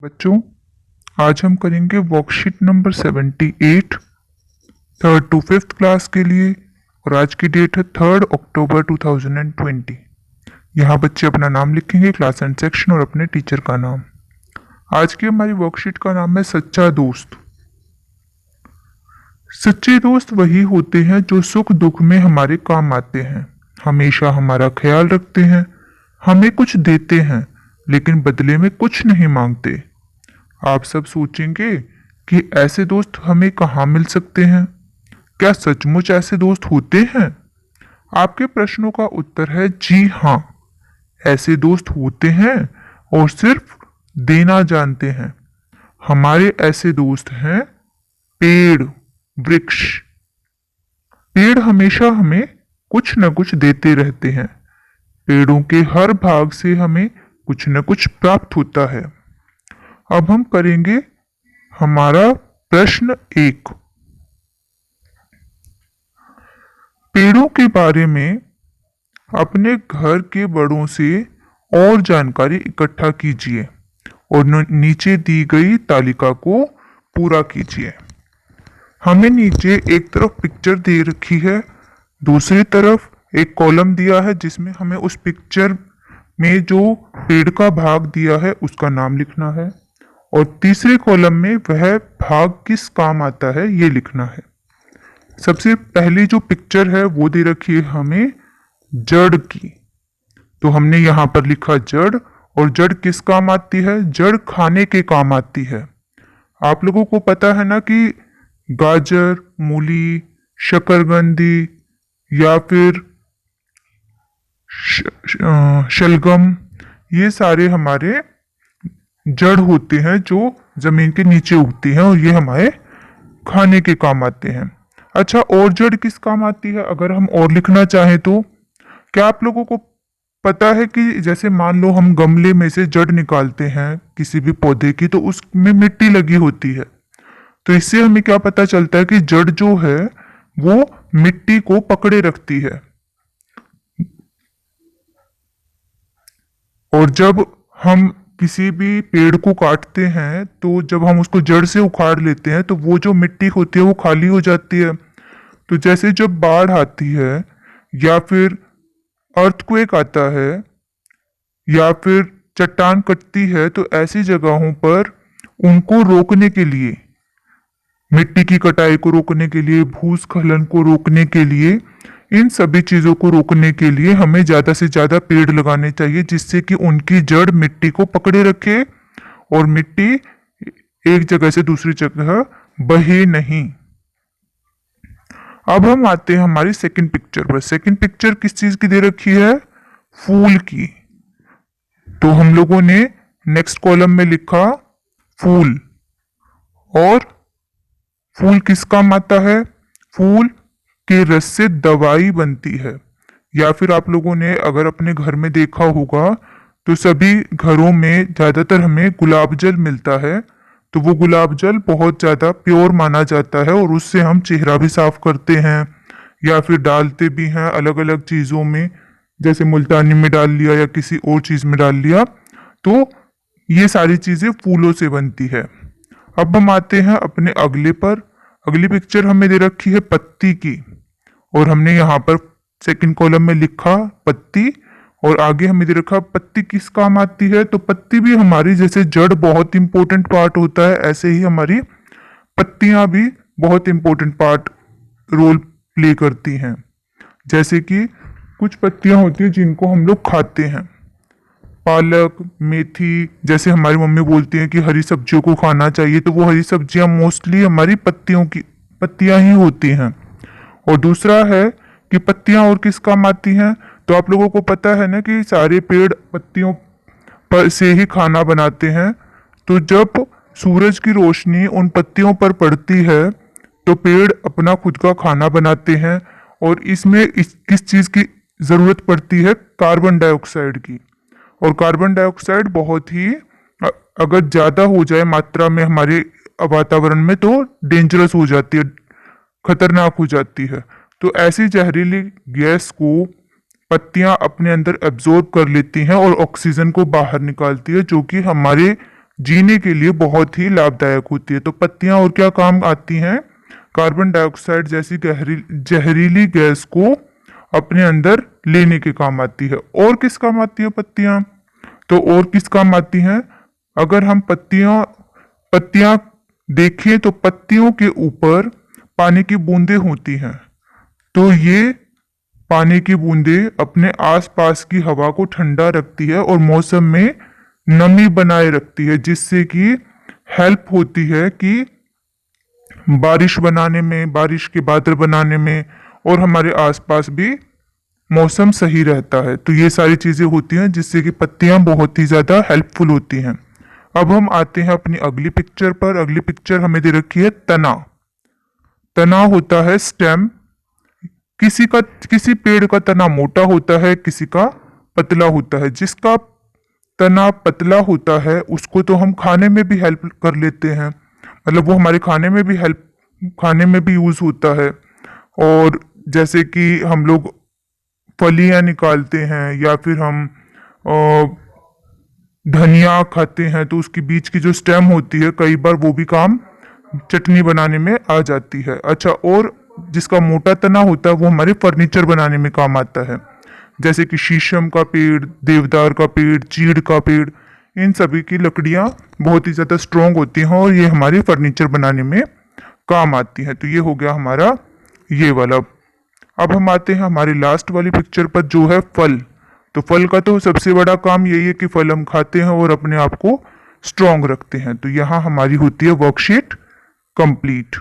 बच्चों, आज हम करेंगे worksheet number 78 third to fifth class के लिए। और आज की डेट है 3 अक्टूबर 2020। यहाँ बच्चे अपना नाम लिखेंगे, क्लास एंड सेक्शन और अपने टीचर का नाम। आज की हमारी वर्कशीट का नाम है सच्चा दोस्त। सच्चे दोस्त वही होते हैं जो सुख दुख में हमारे काम आते हैं, हमेशा हमारा ख्याल रखते हैं, हमें कुछ देते हैं लेकिन बदले में कुछ नहीं मांगते। आप सब सोचेंगे कि ऐसे दोस्त हमें कहाँ मिल सकते हैं? क्या सचमुच ऐसे दोस्त होते हैं? आपके प्रश्नों का उत्तर है जी हाँ, ऐसे दोस्त होते हैं और सिर्फ देना जानते हैं। हमारे ऐसे दोस्त हैं पेड़, वृक्ष। पेड़ हमेशा हमें कुछ न कुछ देते रहते हैं। पेड़ों के हर भाग से हमें कुछ न कुछ प्राप्त होता है। अब हम करेंगे हमारा प्रश्न 1। पेड़ों के बारे में अपने घर के बड़ों से और जानकारी इकट्ठा कीजिए और नीचे दी गई तालिका को पूरा कीजिए। हमें नीचे एक तरफ पिक्चर दे रखी है, दूसरी तरफ एक कॉलम दिया है जिसमें हमें उस पिक्चर में जो पेड़ का भाग दिया है उसका नाम लिखना है और तीसरे कॉलम में वह भाग किस काम आता है ये लिखना है। सबसे पहली जो पिक्चर है वो दे रखी है हमें जड़ की, तो हमने यहाँ पर लिखा जड़। और जड़ किस काम आती है? जड़ खाने के काम आती है। आप लोगों को पता है ना कि गाजर, मूली, शकरकंदी या फिर शलगम, ये सारे हमारे जड़ होते हैं जो जमीन के नीचे उगती हैं और ये हमारे खाने के काम आते हैं। अच्छा, और जड़ किस काम आती है अगर हम और लिखना चाहें तो? क्या आप लोगों को पता है कि जैसे मान लो हम गमले में से जड़ निकालते हैं किसी भी पौधे की, तो उसमें मिट्टी लगी होती है। तो इससे हमें क्या पता चलता है कि जड़ जो है वो मिट्टी को पकड़े रखती है। और जब हम किसी भी पेड़ को काटते हैं तो जब हम उसको जड़ से उखाड़ लेते हैं तो वो जो मिट्टी होती है वो खाली हो जाती है। तो जैसे जब बाढ़ आती है या फिर अर्थक्वेक आता है या फिर चट्टान कटती है, तो ऐसी जगहों पर उनको रोकने के लिए, मिट्टी की कटाई को रोकने के लिए, भूस्खलन को रोकने के लिए, इन सभी चीजों को रोकने के लिए हमें ज्यादा से ज्यादा पेड़ लगाने चाहिए जिससे कि उनकी जड़ मिट्टी को पकड़े रखे और मिट्टी एक जगह से दूसरी जगह बहे नहीं। अब हम आते हैं हमारी सेकंड पिक्चर पर। सेकंड पिक्चर किस चीज की दे रखी है? फूल की। तो हम लोगों ने नेक्स्ट कॉलम में लिखा फूल। और फूल किस काम आता है? फूल के रस से दवाई बनती है। या फिर आप लोगों ने अगर अपने घर में देखा होगा तो सभी घरों में ज्यादातर हमें गुलाब जल मिलता है, तो वो गुलाब जल बहुत ज्यादा प्योर माना जाता है और उससे हम चेहरा भी साफ करते हैं या फिर डालते भी हैं अलग अलग चीजों में, जैसे मुल्तानी में डाल लिया या किसी और चीज में डाल लिया। तो ये सारी चीजें फूलों से बनती है। अब हम आते हैं अपने अगले पर। अगली पिक्चर हमें दे रखी है पत्ती की और हमने यहाँ पर सेकंड कॉलम में लिखा पत्ती और आगे हमें दे रखा पत्ती किस काम आती है। तो पत्ती भी हमारी, जैसे जड़ बहुत इंपॉर्टेंट पार्ट होता है ऐसे ही हमारी पत्तियां भी बहुत इंपॉर्टेंट पार्ट रोल प्ले करती हैं। जैसे कि कुछ पत्तियां होती हैं जिनको हम लोग खाते हैं, पालक, मेथी, जैसे हमारी मम्मी बोलती हैं कि हरी सब्जियों को खाना चाहिए, तो वो हरी सब्जियां मोस्टली हमारी पत्तियां ही होती हैं। और दूसरा है कि पत्तियां और किस काम आती हैं? तो आप लोगों को पता है ना कि सारे पेड़ पत्तियों पर से ही खाना बनाते हैं। तो जब सूरज की रोशनी उन पत्तियों पर पड़ती है तो पेड़ अपना खुद का खाना बनाते हैं। और इसमें किस चीज की जरूरत पड़ती है? कार्बन डाइऑक्साइड की। और कार्बन डाइऑक्साइड बहुत ही अगर ज्यादा हो जाए मात्रा में हमारे वातावरण में तो डेंजरस हो जाती है, खतरनाक हो जाती है। तो ऐसी जहरीली गैस को पत्तियां अपने अंदर एब्जॉर्ब कर लेती हैं और ऑक्सीजन को बाहर निकालती है, जो कि हमारे जीने के लिए बहुत ही लाभदायक होती है। तो पत्तियां और क्या काम आती हैं? कार्बन डाइऑक्साइड जैसी जहरीली गैस को अपने अंदर लेने के काम आती है। और किस काम आती है पत्तियां? तो और किस काम आती हैं? अगर हम पत्तियां पत्तियां देखें तो पत्तियों के ऊपर पानी की बूंदें होती हैं। तो ये पानी की बूंदें अपने आसपास की हवा को ठंडा रखती है और मौसम में नमी बनाए रखती है, जिससे कि हेल्प होती है कि बारिश बनाने में, बारिश के बादल बनाने में, और हमारे आसपास भी मौसम सही रहता है। तो ये सारी चीजें होती हैं जिससे कि पत्तियां बहुत ही ज्यादा हेल्पफुल होती हैं। अब हम आते हैं अपनी अगली पिक्चर पर। अगली पिक्चर हमें दे रखी है तना। तना होता है स्टेम। किसी पेड़ का तना मोटा होता है, किसी का पतला होता है। जिसका तना पतला होता है उसको तो हम खाने में भी हेल्प कर लेते हैं, मतलब वो हमारे खाने में भी यूज होता है। और जैसे कि हम लोग फलियां निकालते हैं या फिर हम धनिया खाते हैं तो उसकी बीच की जो स्टेम होती है कई बार वो भी काम चटनी बनाने में आ जाती है। अच्छा, और जिसका मोटा तना होता है वो हमारे फर्नीचर बनाने में काम आता है, जैसे कि शीशम का पेड़, देवदार का पेड़, चीड़ का पेड़। इन सभी की लकड़ियां बहुत ही ज्यादा स्ट्रोंग होती हैं और ये हमारे फर्नीचर बनाने में काम आती हैं। तो ये हो गया हमारा ये वाला। अब हम आते हैं हमारी लास्ट वाली पिक्चर पर जो है फल। तो फल का तो सबसे बड़ा काम यही है कि फल हम खाते हैं और अपने आप को स्ट्रोंग रखते हैं। तो यहाँ हमारी होती है वर्कशीट कंप्लीट।